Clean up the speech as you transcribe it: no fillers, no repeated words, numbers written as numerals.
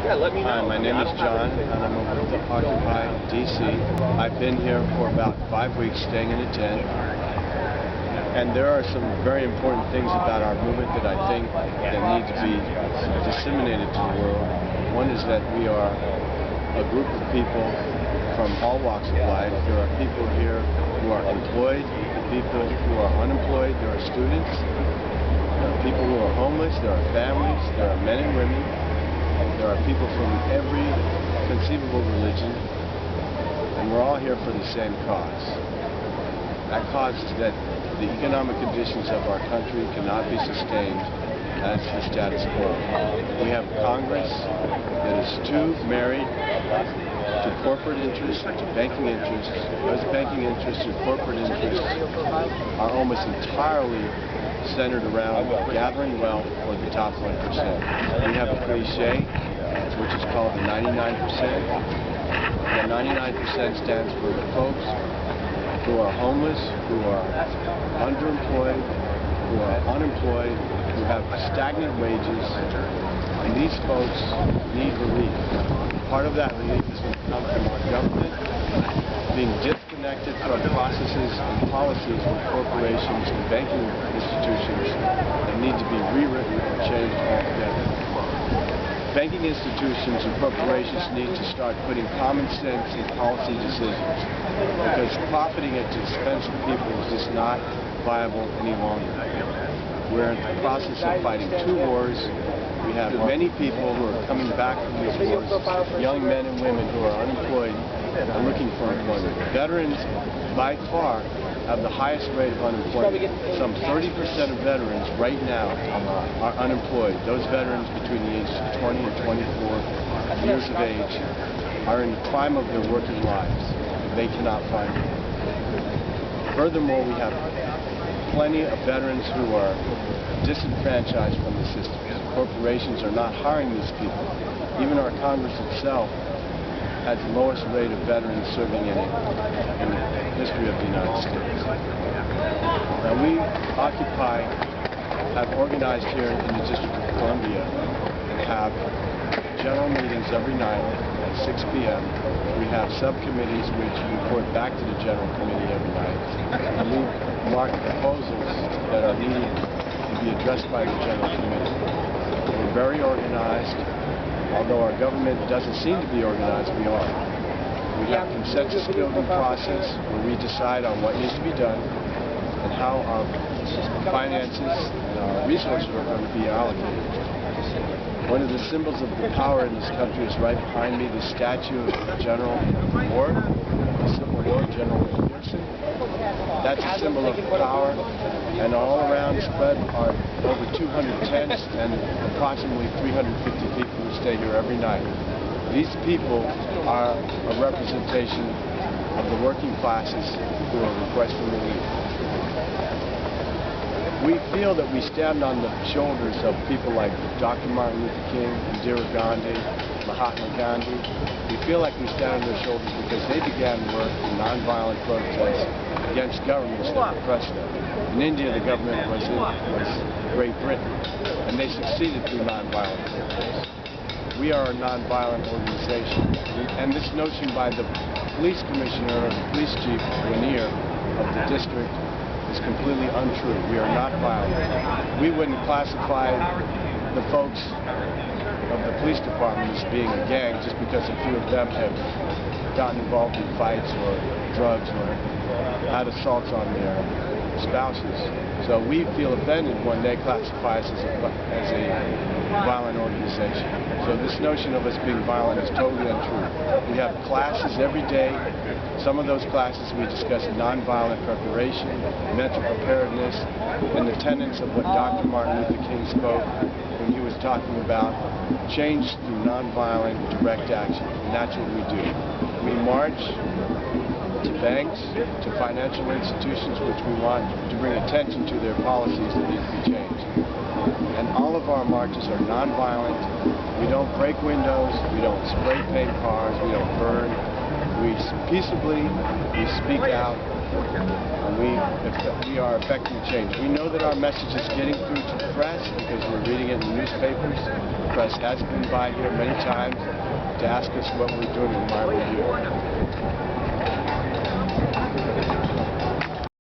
Yeah, let me know. Hi, my name is John, and I'm with Occupy DC. I've been here for about 5 weeks staying in a tent. And there are some very important things about our movement that I think that need to be disseminated to the world. One is that we are a group of people from all walks of life. There are people here who are employed, people who are unemployed, there are students, there are people who are homeless, there are families, there are men and women, there are people from every conceivable religion, and we're all here for the same cause. That cause is that the economic conditions of our country cannot be sustained as the status quo. We have a Congress that is too married to corporate interests, to banking interests. Those banking interests and corporate interests are almost entirely centered around gathering wealth for the top 1%. We have a cliche, which is called the 99%. The 99% stands for the folks who are homeless, who are underemployed, who are unemployed, who have stagnant wages, and these folks need relief. Part of that relief is going to come from our government being disconnected from processes and policies with corporations and banking institutions that need to be rewritten or changed altogether. Banking institutions and corporations need to start putting common sense in policy decisions, because profiting at the expense of people is just not viable any longer. We're in the process of fighting two wars. We have many people who are coming back from these wars, young men and women who are unemployed and looking for employment. Veterans, by far, have the highest rate of unemployment. Some 30% of veterans right now are unemployed. Those veterans between the ages of 20 and 24 years of age are in the prime of their working lives. They cannot find work. Furthermore, we have plenty of veterans who are disenfranchised from the system. Corporations are not hiring these people. Even our Congress itself has the lowest rate of veterans serving in the history of the United States. Now, we Occupy have organized here in the District of Columbia and have general meetings every night at 6 p.m. We have subcommittees which report back to the General Committee every night. And we mark proposals that are needed to be addressed by the General Committee. We're very organized. Although our government doesn't seem to be organized, we are. We have a consensus building process where we decide on what needs to be done and how our finances and our resources are going to be allocated. One of the symbols of the power in this country is right behind me, the statue of General War, the Civil War, General McPherson. That's a symbol of power, and all around spread are over 200 tents and approximately 350 people who stay here every night. These people are a representation of the working classes who are requesting relief. We feel that we stand on the shoulders of people like Dr. Martin Luther King, Indira Gandhi, Mahatma Gandhi. We feel like we stand on their shoulders because they began work in nonviolent protests against governments that oppressed them. In India, the government was Great Britain, and they succeeded through nonviolent protests. We are a nonviolent organization, and this notion by the police commissioner or the police chief, Lanier, of the district is completely untrue. We are not violent. We wouldn't classify the folks of the police department as being a gang just because a few of them have gotten involved in fights or drugs or had assaults on their spouses. So we feel offended when they classify us as a violent organization. So this notion of us being violent is totally untrue. We have classes every day. Some of those classes we discuss nonviolent preparation, mental preparedness, and the tenets of what Dr. Martin Luther King spoke when he was talking about change through nonviolent direct action. And that's what we do. We march to banks, to financial institutions, which we want to bring attention to their policies that need to be changed. And all of our marches are nonviolent. We don't break windows, we don't spray paint cars, we don't burn. We peaceably, we speak out, And we are affecting change. We know that our message is getting through to the press because we're reading it in newspapers. The press has been by here many times to ask us what we're doing in environmental